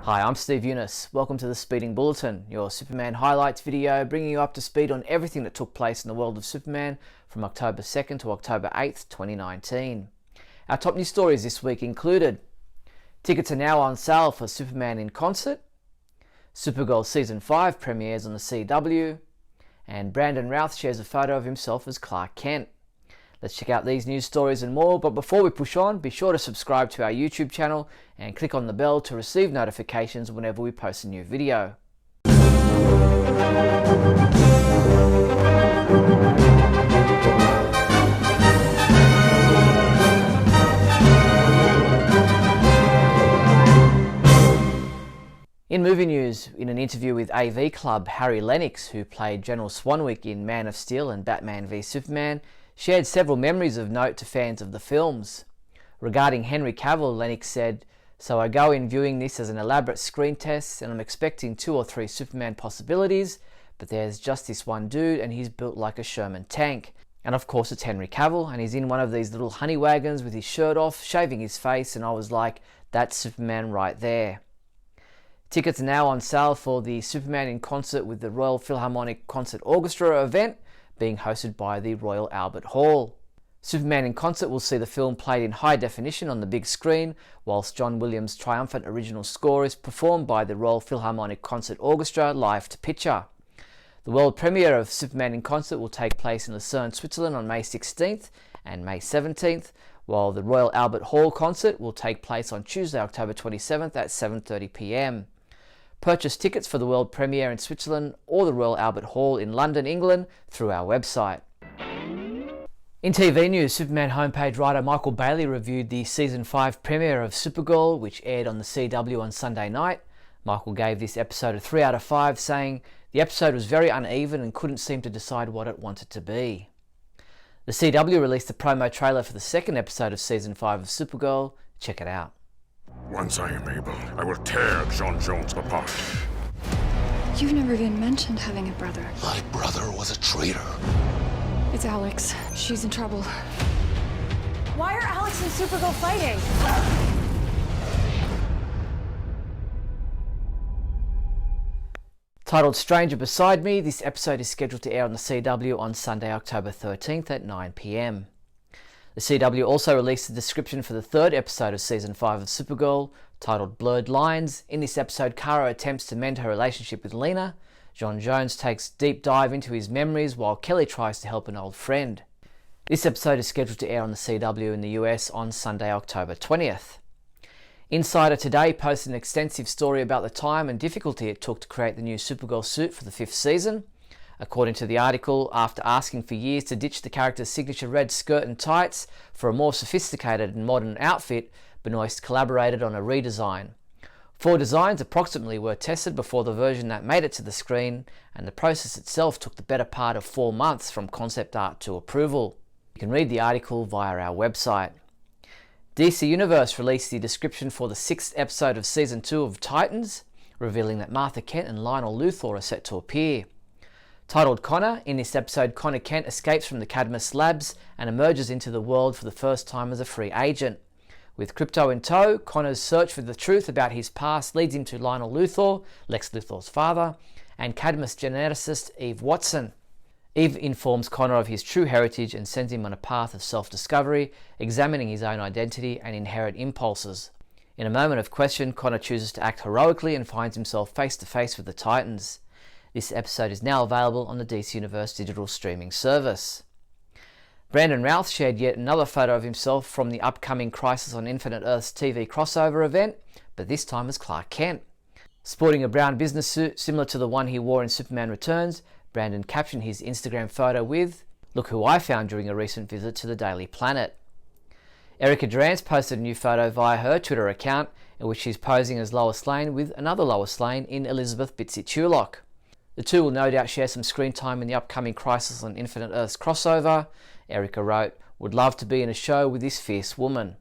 Hi, I'm Steve Younis. Welcome to the Speeding Bulletin, your Superman highlights video bringing you up to speed on everything that took place in the world of Superman from October 2nd to October 8th, 2019. Our top news stories this week included: tickets are now on sale for Superman in Concert, Supergirl Season 5 premieres on the CW, and Brandon Routh shares a photo of himself as Clark Kent. Let's check out these news stories and more, but before we push on, be sure to subscribe to our YouTube channel and click on the bell to receive notifications whenever we post a new video. In movie news, in an interview with AV Club, Harry Lennox, who played General Swanwick in Man of Steel and Batman v Superman, shared several memories of note to fans of the films. Regarding Henry Cavill, Lennox said, "So I go in viewing this as an elaborate screen test and I'm expecting 2 or 3 Superman possibilities, but there's just this one dude and he's built like a Sherman tank. And of course it's Henry Cavill and he's in one of these little honey wagons with his shirt off, shaving his face, and I was like, that's Superman right there." Tickets are now on sale for the Superman in Concert with the Royal Philharmonic Concert Orchestra event, being hosted by the Royal Albert Hall. Superman in Concert will see the film played in high definition on the big screen, whilst John Williams' triumphant original score is performed by the Royal Philharmonic Concert Orchestra live to picture. The world premiere of Superman in Concert will take place in Lucerne, Switzerland on May 16th and May 17th, while the Royal Albert Hall concert will take place on Tuesday, October 27th at 7:30 p.m. Purchase tickets for the world premiere in Switzerland or the Royal Albert Hall in London, England through our website. In TV news, Superman homepage writer Michael Bailey reviewed the Season 5 premiere of Supergirl, which aired on the CW on Sunday night. Michael gave this episode a 3 out of 5, saying the episode was very uneven and couldn't seem to decide what it wanted to be. The CW released a promo trailer for the second episode of Season 5 of Supergirl. Check it out. Once I am able, I will tear John Jones apart. You've never even mentioned having a brother. My brother was a traitor. It's Alex. She's in trouble. Why are Alex and Supergirl fighting? Titled Stranger Beside Me, this episode is scheduled to air on the CW on Sunday, October 13th at 9 p.m. The CW also released a description for the third episode of Season 5 of Supergirl, titled Blurred Lines. In this episode, Kara attempts to mend her relationship with Lena. John Jones takes a deep dive into his memories while Kelly tries to help an old friend. This episode is scheduled to air on the CW in the US on Sunday, October 20th. Insider Today posted an extensive story about the time and difficulty it took to create the new Supergirl suit for the 5th season. According to the article, after asking for years to ditch the character's signature red skirt and tights for a more sophisticated and modern outfit, Benoist collaborated on a redesign. 4 designs approximately were tested before the version that made it to the screen, and the process itself took the better part of 4 months from concept art to approval. You can read the article via our website. DC Universe released the description for the 6th episode of Season 2 of Titans, revealing that Martha Kent and Lionel Luthor are set to appear. Titled Connor, in this episode Connor Kent escapes from the Cadmus labs and emerges into the world for the first time as a free agent. With Crypto in tow, Connor's search for the truth about his past leads him to Lionel Luthor, Lex Luthor's father, and Cadmus geneticist Eve Watson. Eve informs Connor of his true heritage and sends him on a path of self-discovery, examining his own identity and inherent impulses. In a moment of question, Connor chooses to act heroically and finds himself face to face with the Titans. This episode is now available on the DC Universe digital streaming service. Brandon Routh shared yet another photo of himself from the upcoming Crisis on Infinite Earths TV crossover event, but this time as Clark Kent. Sporting a brown business suit similar to the one he wore in Superman Returns, Brandon captioned his Instagram photo with, "Look who I found during a recent visit to the Daily Planet." Erica Durance posted a new photo via her Twitter account in which she's posing as Lois Lane with another Lois Lane in Elizabeth Bitsy Tulloch. The two will no doubt share some screen time in the upcoming Crisis on Infinite Earths crossover. Erica wrote, "Would love to be in a show with this fierce woman."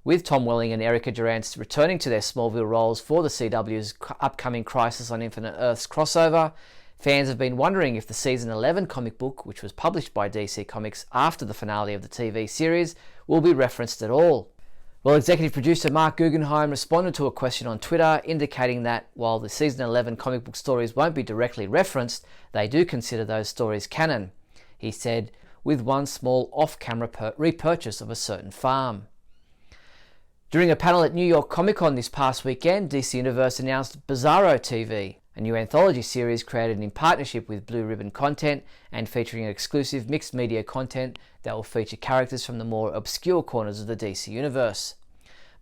With Tom Welling and Erica Durance returning to their Smallville roles for the CW's upcoming Crisis on Infinite Earths crossover, fans have been wondering if the Season 11 comic book, which was published by DC Comics after the finale of the TV series, will be referenced at all. Well, executive producer Mark Guggenheim responded to a question on Twitter indicating that while the season 11 comic book stories won't be directly referenced, they do consider those stories canon. He said, with one small off-camera repurchase of a certain farm. During a panel at New York Comic Con this past weekend, DC Universe announced Bizarro TV, a new anthology series created in partnership with Blue Ribbon Content and featuring exclusive mixed media content that will feature characters from the more obscure corners of the DC Universe.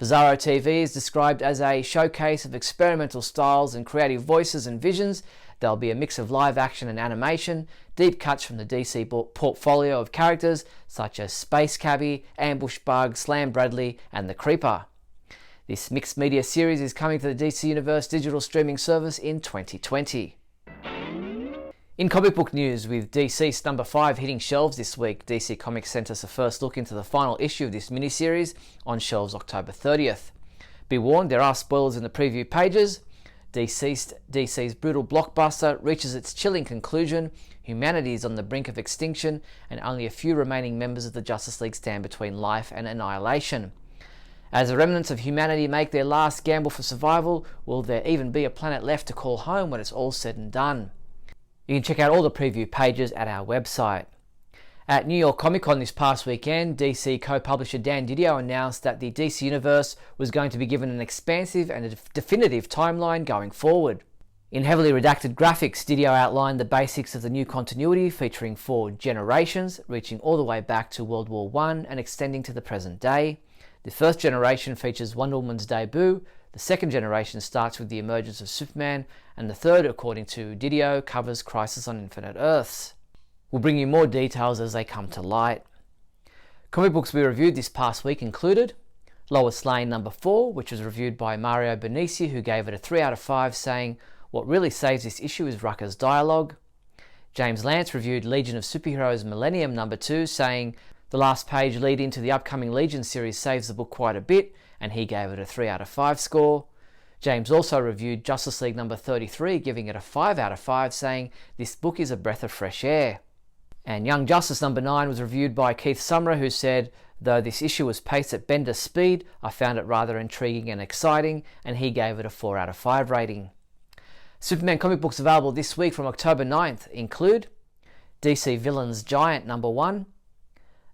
Bizarro TV is described as a showcase of experimental styles and creative voices and visions. There'll be a mix of live action and animation, deep cuts from the DC portfolio of characters such as Space Cabbie, Ambush Bug, Slam Bradley, and the Creeper. This mixed media series is coming to the DC Universe digital streaming service in 2020. In comic book news, with DC's number 5 hitting shelves this week, DC Comics sent us a first look into the final issue of this miniseries on shelves October 30th. Be warned, there are spoilers in the preview pages. DC's brutal blockbuster reaches its chilling conclusion. Humanity is on the brink of extinction, and only a few remaining members of the Justice League stand between life and annihilation. As the remnants of humanity make their last gamble for survival, will there even be a planet left to call home when it's all said and done? You can check out all the preview pages at our website. At New York Comic Con this past weekend, DC co-publisher Dan Didio announced that the DC Universe was going to be given an expansive and a definitive timeline going forward. In heavily redacted graphics, Didio outlined the basics of the new continuity featuring 4 generations, reaching all the way back to World War I and extending to the present day. The first generation features Wonder Woman's debut, the second generation starts with the emergence of Superman, and the third, according to Didio, covers Crisis on Infinite Earths. We'll bring you more details as they come to light. Comic books we reviewed this past week included Lois Lane number 4, which was reviewed by Mario Benici, who gave it a 3 out of 5, saying, "What really saves this issue is Rucker's dialogue." James Lance reviewed Legion of Superheroes Millennium number 2, saying, "The last page lead into the upcoming Legion series saves the book quite a bit," and he gave it a 3 out of 5 score. James also reviewed Justice League number 33, giving it a 5 out of 5, saying, "This book is a breath of fresh air." And Young Justice number 9 was reviewed by Keith Summerer, who said, "Though this issue was paced at Bendis speed, I found it rather intriguing and exciting," and he gave it a 4 out of 5 rating. Superman comic books available this week from October 9th include DC Villains Giant number 1,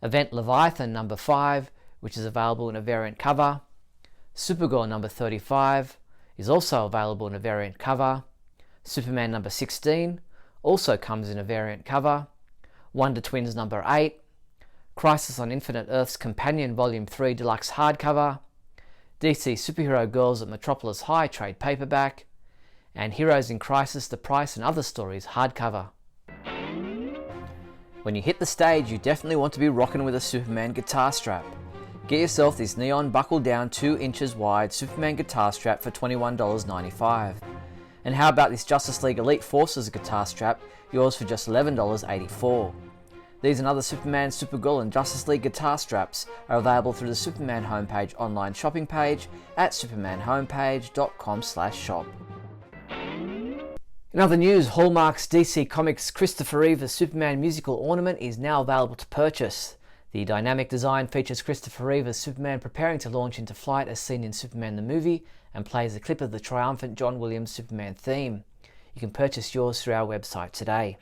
Event Leviathan number 5, which is available in a variant cover, Supergirl number 35 is also available in a variant cover, Superman number 16 also comes in a variant cover, Wonder Twins number 8, Crisis on Infinite Earths Companion Volume 3 Deluxe Hardcover, DC Superhero Girls at Metropolis High Trade Paperback, and Heroes in Crisis, The Price and Other Stories hardcover. When you hit the stage, you definitely want to be rocking with a Superman guitar strap. Get yourself this neon buckle down 2 inches wide Superman guitar strap for $21.95. And how about this Justice League Elite Forces guitar strap, yours for just $11.84. These and other Superman, Supergirl and Justice League guitar straps are available through the Superman homepage online shopping page at supermanhomepage.com/shop. In other news, Hallmark's DC Comics Christopher Reeve the Superman musical ornament is now available to purchase. The dynamic design features Christopher Reeve as Superman preparing to launch into flight as seen in Superman the movie and plays a clip of the triumphant John Williams Superman theme. You can purchase yours through our website today.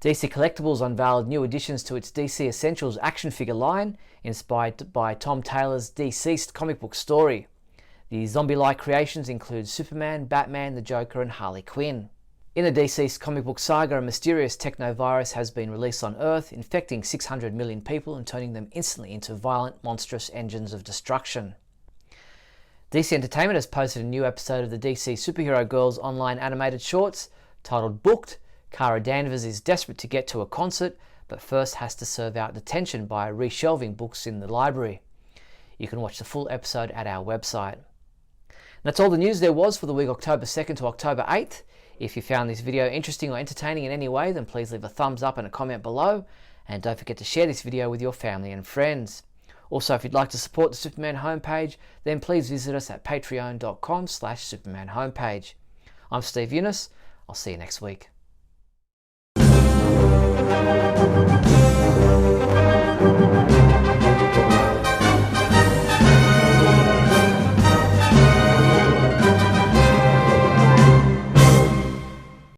DC Collectibles unveiled new additions to its DC Essentials action figure line, inspired by Tom Taylor's Deceased comic book story. The zombie-like creations include Superman, Batman, the Joker, and Harley Quinn. In the Deceased comic book saga, a mysterious techno-virus has been released on Earth, infecting 600 million people and turning them instantly into violent, monstrous engines of destruction. DC Entertainment has posted a new episode of the DC Superhero Girls online animated shorts. Titled Booked, Kara Danvers is desperate to get to a concert, but first has to serve out detention by reshelving books in the library. You can watch the full episode at our website. That's all the news there was for the week October 2nd to October 8th. If you found this video interesting or entertaining in any way, then please leave a thumbs up and a comment below. And don't forget to share this video with your family and friends. Also, if you'd like to support the Superman homepage, then please visit us at patreon.com/Superman homepage. I'm Steve Younis. I'll see you next week.